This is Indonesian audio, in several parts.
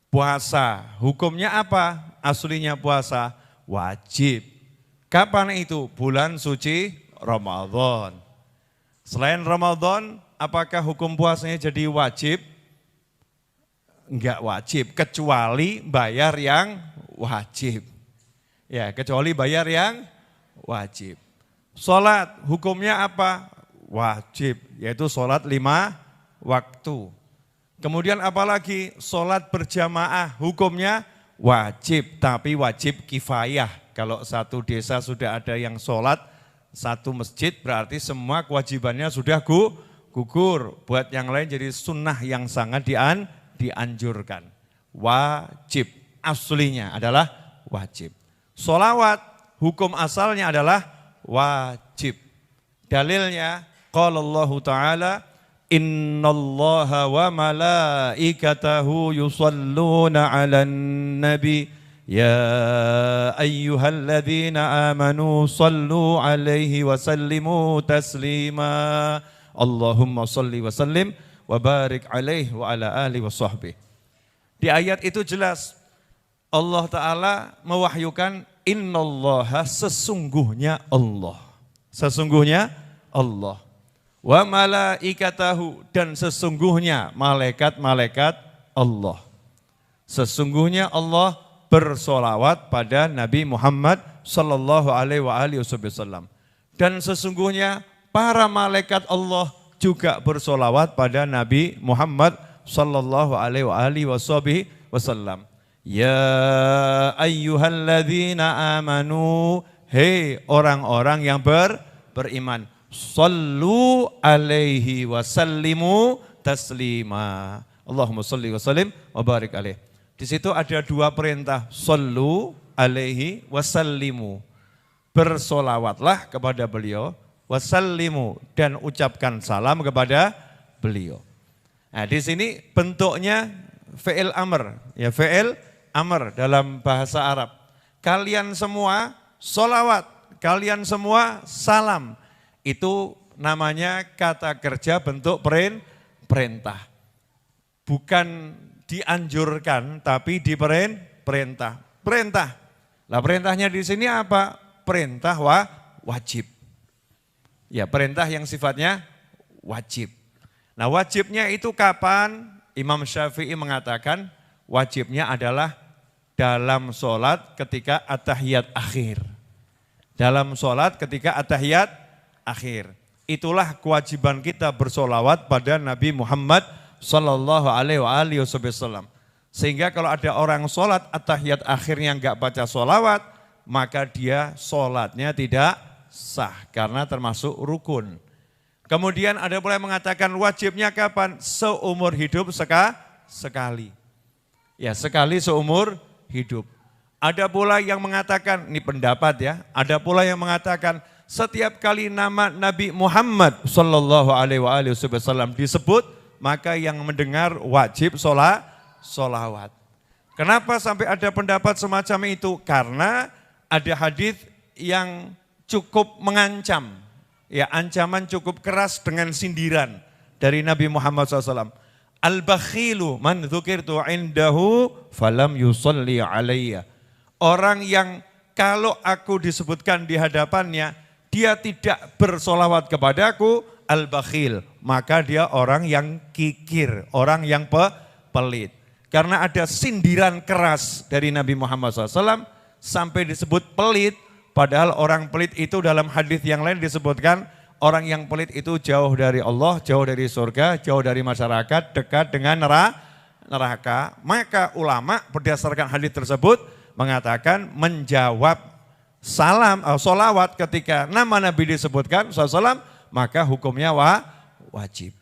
Puasa, hukumnya apa? Aslinya puasa wajib. Kapan itu? Bulan suci Ramadan. Selain Ramadan, apakah hukum puasanya jadi wajib? Enggak wajib, kecuali bayar yang wajib. Ya, kecuali bayar yang wajib. Sholat, hukumnya apa? Wajib, yaitu sholat 5 waktu. Kemudian apalagi sholat berjamaah, hukumnya wajib, tapi wajib kifayah. Kalau satu desa sudah ada yang sholat, satu masjid berarti semua kewajibannya sudah gugur. Buat yang lain jadi sunnah yang sangat dianjurkan. Wajib, aslinya adalah wajib. Sholawat, hukum asalnya adalah wajib. Dalilnya, qala Allah Ta'ala, innallaha wa malaikatahu yusalluna 'alan nabi ya ayyuhalladzina amanu sallu 'alaihi wa sallimu taslima. Allahumma salli wa sallim wa barik 'alaihi wa ala alihi wa sahbihi. Di ayat itu jelas Allah Ta'ala mewahyukan innallaha, sesungguhnya Allah. Sesungguhnya Allah. Wa malaikatahu, dan sesungguhnya malaikat-malaikat Allah. Sesungguhnya Allah bersolawat pada Nabi Muhammad sallallahu alaihi wasallam. Dan sesungguhnya para malaikat Allah juga bersolawat pada Nabi Muhammad sallallahu alaihi wasallam. Ya ayyuhalladzina amanu, hei orang-orang yang beriman, sallu alaihi wa sallimu taslima. Allahumma salli wa sallim wa barik alaih. Di situ ada dua perintah, sallu alaihi wa sallimu. Bersolawatlah kepada beliau, wa sallimu, dan ucapkan salam kepada beliau. Nah, di sini bentuknya fi'il amr, ya fi'il amr dalam bahasa Arab. Kalian semua solawat, kalian semua salam. Itu namanya kata kerja bentuk perintah. Bukan dianjurkan, tapi diperintah. Perintah. Lah perintahnya di sini apa? Perintah wajib. Ya, perintah yang sifatnya wajib. Nah, wajibnya itu kapan? Imam Syafi'i mengatakan wajibnya adalah dalam sholat ketika at-tahiyat akhir. Dalam sholat ketika at-tahiyat akhir. Itulah kewajiban kita bersolawat pada Nabi Muhammad sallallahu alaihi wasallam. Sehingga kalau ada orang sholat at-tahiyat akhirnya enggak baca solawat, maka dia sholatnya tidak sah karena termasuk rukun. Kemudian ada pula yang mengatakan wajibnya kapan? Seumur hidup sekali. Ya, sekali seumur hidup. Ada pula yang mengatakan, ini pendapat ya, ada pula yang mengatakan setiap kali nama Nabi Muhammad sallallahu alaihi wasallam disebut, maka yang mendengar wajib solawat. Kenapa sampai ada pendapat semacam itu? Karena ada hadis yang cukup mengancam, ya ancaman cukup keras dengan sindiran dari Nabi Muhammad SAW. Al-bakhilu man dzukirtu indahu falam yusalli alayya. Orang yang kalau aku disebutkan di hadapannya, dia tidak bersolawat kepadaku, al-bakhil, maka dia orang yang kikir, orang yang pelit. Karena ada sindiran keras dari Nabi Muhammad SAW sampai disebut pelit, padahal orang pelit itu dalam hadis yang lain disebutkan orang yang pelit itu jauh dari Allah, jauh dari surga, jauh dari masyarakat, dekat dengan neraka. Maka ulama berdasarkan hadis tersebut mengatakan menjawab salam atau solawat ketika nama Nabi disebutkan SAW, maka hukumnya wajib.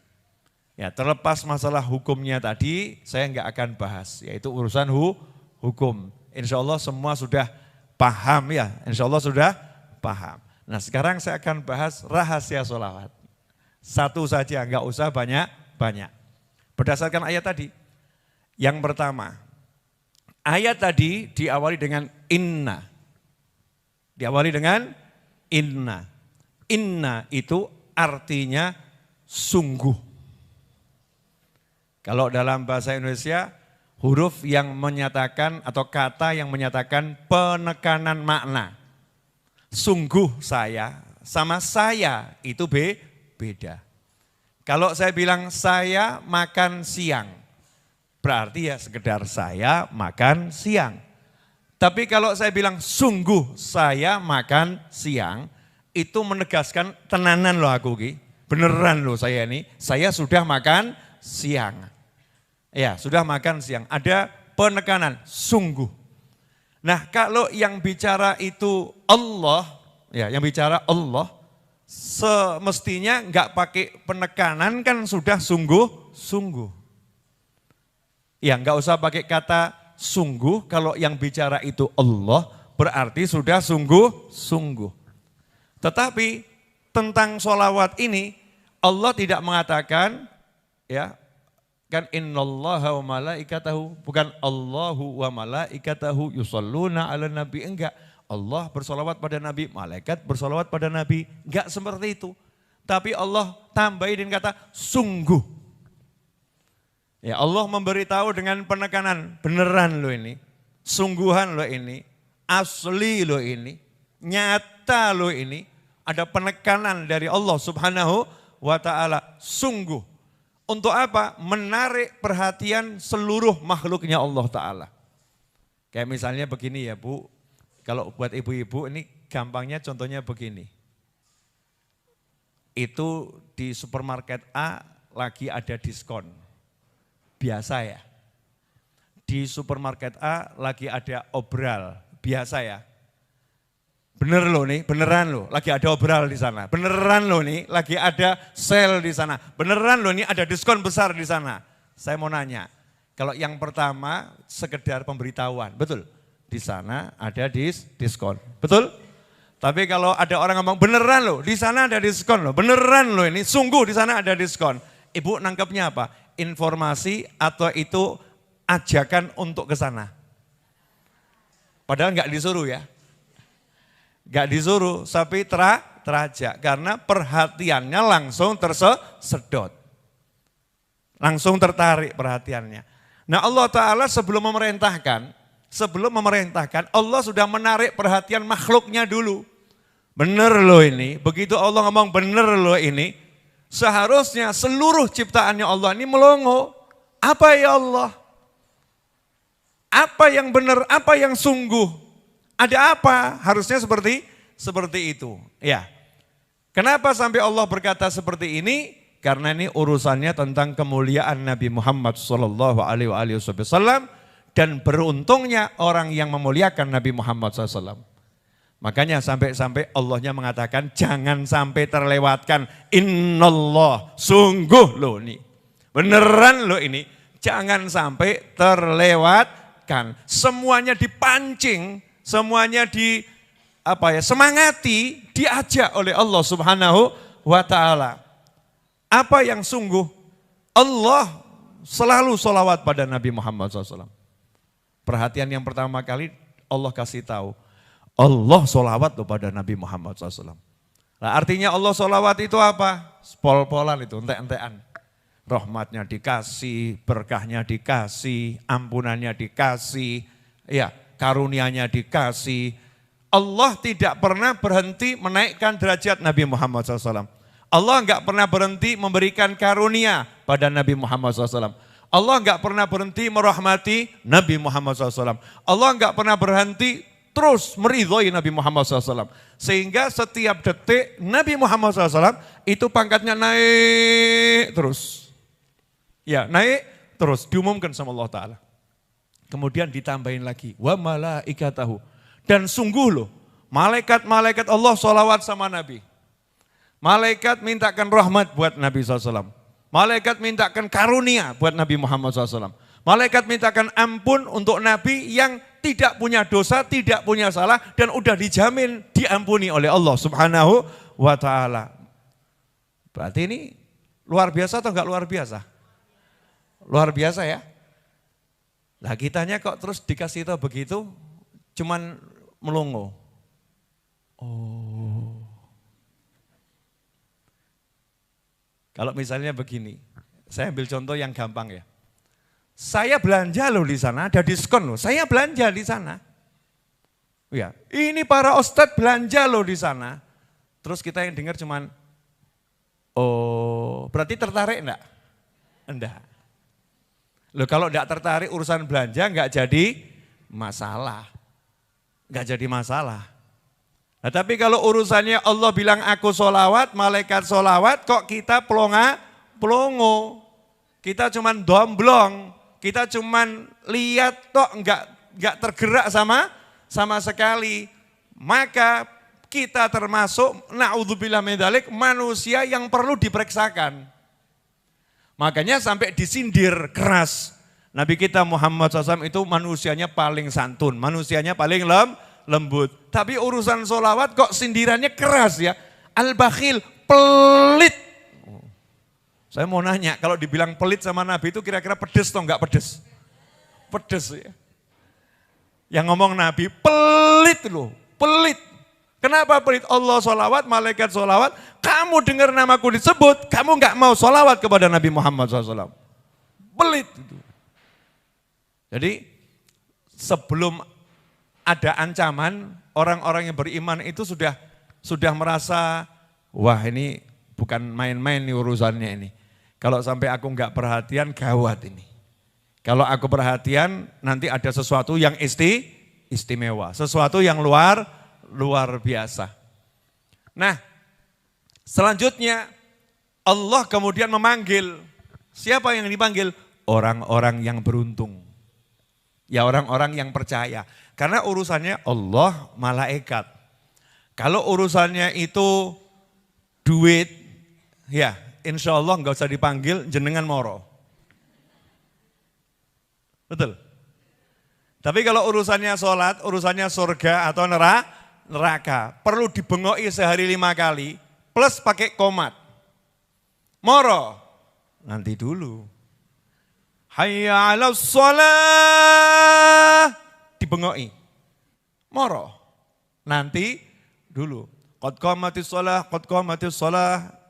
Ya, terlepas masalah hukumnya tadi saya enggak akan bahas, yaitu urusan hukum. Insya Allah semua sudah paham ya, insya Allah sudah paham. Nah sekarang saya akan bahas rahasia solawat. Satu saja, enggak usah banyak-banyak. Berdasarkan ayat tadi. Yang pertama, ayat tadi diawali dengan inna. Diawali dengan inna. Inna itu artinya sungguh. Kalau dalam bahasa Indonesia, Huruf yang menyatakan atau kata yang menyatakan penekanan makna. Sungguh saya sama saya itu beda. Kalau saya bilang saya makan siang, berarti ya sekedar saya makan siang. Tapi kalau saya bilang sungguh saya makan siang, itu menegaskan tenanan loh aku Ki. Beneran loh saya ini, saya sudah makan siang. Ya, sudah makan siang. Ada penekanan, sungguh. Nah, kalau yang bicara itu Allah, ya yang bicara Allah, semestinya enggak pakai penekanan kan sudah sungguh-sungguh. Ya, enggak usah pakai kata sungguh, kalau yang bicara itu Allah, berarti sudah sungguh-sungguh. Tetapi tentang sholawat ini, Allah tidak mengatakan, ya kan innallaha wa malaikatahu, bukan Allahu wa malaikatahu yusalluna ala nabi, enggak. Allah bersolawat pada Nabi, malaikat bersolawat pada Nabi, enggak seperti itu. Tapi Allah tambahin kata sungguh. Ya Allah memberitahu dengan penekanan, beneran lo ini, sungguhan lo ini, asli lo ini, nyata lo ini. Ada penekanan dari Allah Subhanahu wa ta'ala, sungguh. Untuk apa? Menarik perhatian seluruh makhluknya Allah Ta'ala. Kayak misalnya begini ya Bu, kalau buat ibu-ibu ini gampangnya contohnya begini. Itu di supermarket A lagi ada diskon, biasa ya. Di supermarket A lagi ada obral, biasa ya. Bener loh nih, beneran loh, lagi ada obral di sana. Beneran loh nih, lagi ada sale di sana. Beneran loh nih, ada diskon besar di sana. Saya mau nanya, kalau yang pertama sekedar pemberitahuan, betul? Di sana ada diskon, betul? Tapi kalau ada orang ngomong beneran loh, di sana ada diskon loh, beneran loh ini, sungguh di sana ada diskon. Ibu nangkepnya apa? Informasi atau itu ajakan untuk ke sana? Padahal nggak disuruh ya. Gak disuruh, tapi terajak karena perhatiannya langsung tersedot. Langsung tertarik perhatiannya. Nah Allah Ta'ala sebelum memerintahkan, Allah sudah menarik perhatian makhluknya dulu. Bener loh ini, begitu Allah ngomong bener loh ini, seharusnya seluruh ciptaannya Allah ini melongo. Apa ya Allah? Apa yang benar, apa yang sungguh? Ada apa? Harusnya seperti itu. Ya. Kenapa sampai Allah berkata seperti ini? Karena ini urusannya tentang kemuliaan Nabi Muhammad SAW dan beruntungnya orang yang memuliakan Nabi Muhammad SAW. Makanya sampai-sampai Allahnya mengatakan jangan sampai terlewatkan. Innallah, sungguh loh ini. Beneran loh ini. Jangan sampai terlewatkan. Semuanya dipancing. Semuanya semangati, diajak oleh Allah Subhanahu wa ta'ala. Apa yang sungguh? Allah selalu sholawat pada Nabi Muhammad SAW. Perhatian yang pertama kali Allah kasih tahu, Allah sholawat pada Nabi Muhammad SAW. Nah, artinya Allah sholawat itu apa? Pol-polan itu, entek-entekan. Rahmatnya dikasih, berkahnya dikasih, ampunannya dikasih, ya. Karunianya dikasih. Allah tidak pernah berhenti menaikkan derajat Nabi Muhammad SAW. Allah enggak pernah berhenti memberikan karunia pada Nabi Muhammad SAW. Allah enggak pernah berhenti merahmati Nabi Muhammad SAW. Allah enggak pernah berhenti terus meridhoi Nabi Muhammad SAW. Sehingga setiap detik Nabi Muhammad SAW itu pangkatnya naik terus. Ya, naik terus diumumkan sama Allah Ta'ala. Kemudian ditambahin lagi, wa malaikatahu. Dan sungguh loh, malaikat-malaikat Allah sholawat sama Nabi. Malaikat mintakan rahmat buat Nabi SAW. Malaikat mintakan karunia buat Nabi Muhammad SAW. Malaikat mintakan ampun untuk Nabi yang tidak punya dosa, tidak punya salah, dan udah dijamin diampuni oleh Allah Subhanahu wa ta'ala. Berarti ini luar biasa atau enggak luar biasa? Luar biasa ya. Nah kitanya kok terus dikasih tahu begitu, cuman melongo. Oh. Kalau misalnya begini, saya ambil contoh yang gampang ya. Saya belanja loh di sana, ada diskon loh. Saya belanja di sana. Ya, ini para ustadz belanja loh di sana. Terus kita yang dengar cuman, oh berarti tertarik enggak? Enggak. Loh kalau enggak tertarik urusan belanja enggak jadi masalah. Enggak jadi masalah. Nah, tapi kalau urusannya Allah bilang aku sholawat, malaikat sholawat, kok kita pelongo. Kita cuman domblong, kita cuman lihat tok enggak tergerak sama sekali. Maka kita termasuk na'udzubillah min dzalik manusia yang perlu diperiksakan. Makanya sampai disindir keras. Nabi kita Muhammad SAW itu manusianya paling santun, manusianya paling lembut. Tapi urusan sholawat kok sindirannya keras ya. Al-bakhil, pelit. Saya mau nanya, kalau dibilang pelit sama Nabi itu kira-kira pedes atau enggak pedes? Pedes ya. Yang ngomong Nabi, pelit loh, pelit. Kenapa pelit? Allah sholawat, malaikat sholawat, kamu dengar namaku disebut, kamu enggak mau sholawat kepada Nabi Muhammad SAW. Pelit. Jadi sebelum ada ancaman, orang-orang yang beriman itu sudah merasa, wah ini bukan main-main nih urusannya ini. Kalau sampai aku enggak perhatian, gawat ini. Kalau aku perhatian, nanti ada sesuatu yang istimewa, sesuatu yang luar biasa. Nah, selanjutnya Allah kemudian memanggil, siapa yang dipanggil? Orang-orang yang beruntung. Ya orang-orang yang percaya. Karena urusannya Allah, malaikat. Kalau urusannya itu duit, ya insya Allah enggak usah dipanggil jenengan moro. Betul? Tapi kalau urusannya sholat, urusannya surga atau neraka, perlu dibengoi sehari 5 kali, plus pakai komat. Moro, nanti dulu. Hayya 'alas shalah, dibengoi. Moro, nanti dulu. Qad qamatis shalah,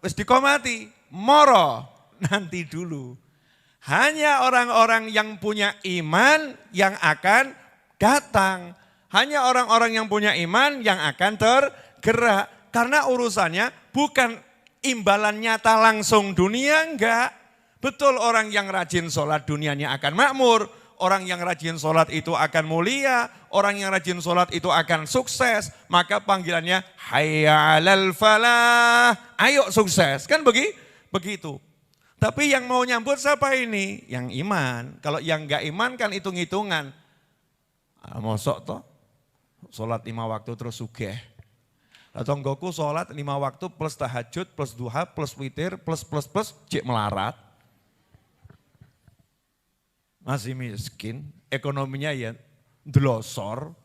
wis dikomati. Moro, nanti dulu. Hanya orang-orang yang punya iman yang akan datang. Hanya orang-orang yang punya iman yang akan tergerak. Karena urusannya bukan imbalan nyata langsung dunia, enggak. Betul orang yang rajin sholat dunianya akan makmur. Orang yang rajin sholat itu akan mulia. Orang yang rajin sholat itu akan sukses. Maka panggilannya hayya 'alal falah. Ayo sukses. Kan begitu. Tapi yang mau nyambut siapa ini? Yang iman. Kalau yang enggak iman kan hitung-hitungan. Mosok toh, sholat 5 waktu terus sugih. Tonggoku sholat 5 waktu plus tahajud, plus duha, plus witir, plus, cek melarat. Masih miskin, ekonominya ya ndelosor.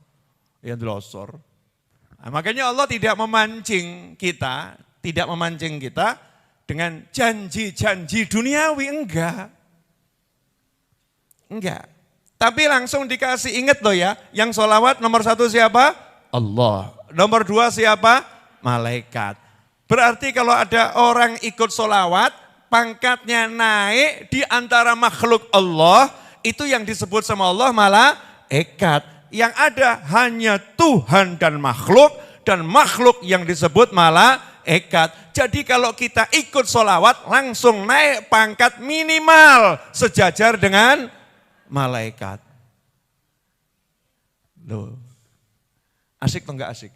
Nah, makanya Allah tidak memancing kita dengan janji-janji duniawi, enggak. Tapi langsung dikasih, ingat loh ya, yang sholawat nomor 1 siapa? Allah. Nomor 2 siapa? Malaikat. Berarti kalau ada orang ikut sholawat, pangkatnya naik di antara makhluk Allah, itu yang disebut sama Allah malaikat. Yang ada hanya Tuhan dan makhluk yang disebut malaikat. Jadi kalau kita ikut sholawat langsung naik pangkat minimal sejajar dengan malaikat. Loh, asik atau enggak asik?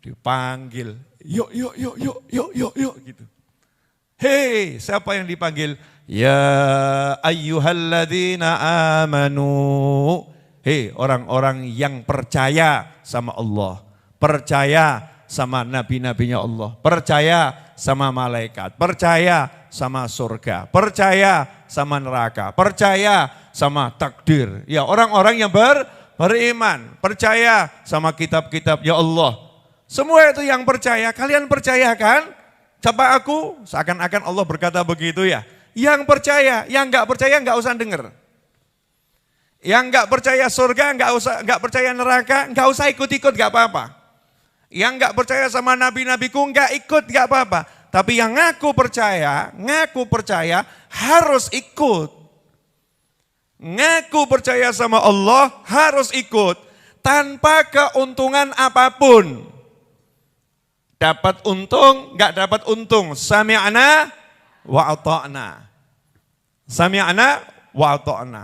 Dipanggil, yuk gitu. Hei, siapa yang dipanggil? Ya ayyuhalladzina amanu. Hei, orang-orang yang percaya sama Allah, percaya sama nabi-nabinya Allah, percaya sama malaikat, percaya sama surga, percaya sama neraka, percaya sama takdir. Ya, orang-orang yang beriman, percaya sama kitab-kitab ya Allah. Semua itu yang percaya, kalian percaya kan? Coba aku, seakan-akan Allah berkata begitu ya. Yang percaya, yang enggak percaya enggak usah dengar. Yang enggak percaya surga, enggak percaya neraka, enggak usah ikut-ikut, enggak apa-apa. Yang enggak percaya sama nabi-nabiku enggak ikut, enggak apa-apa. Tapi yang ngaku percaya harus ikut. Ngaku percaya sama Allah harus ikut tanpa keuntungan apapun. Dapat untung, enggak dapat untung. Sami'na wa ata'na. Sami'na wa ata'na.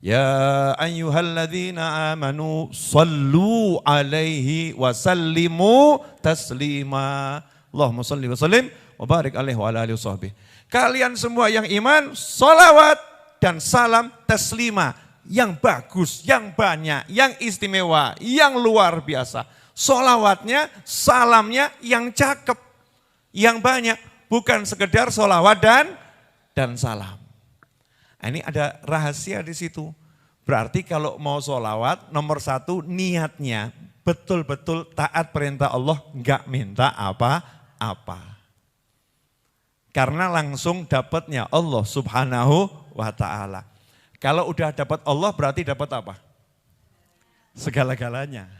Ya ayyuhalladzina amanu sallu alaihi wa sallimu taslima. Allahumma salli wa sallim wa barik alaihi wa ala alihi wa sahbihi. Kalian semua yang iman, salawat dan salam taslima. Yang bagus, yang banyak, yang istimewa, yang luar biasa. Solawatnya, salamnya yang cakep, yang banyak. Bukan sekedar solawat dan salam. Nah, ini ada rahasia di situ. Berarti kalau mau solawat, nomor satu niatnya betul-betul taat perintah Allah, enggak minta apa-apa. Karena langsung dapatnya Allah subhanahu wa ta'ala. Kalau udah dapat Allah berarti dapat apa? Segala-galanya.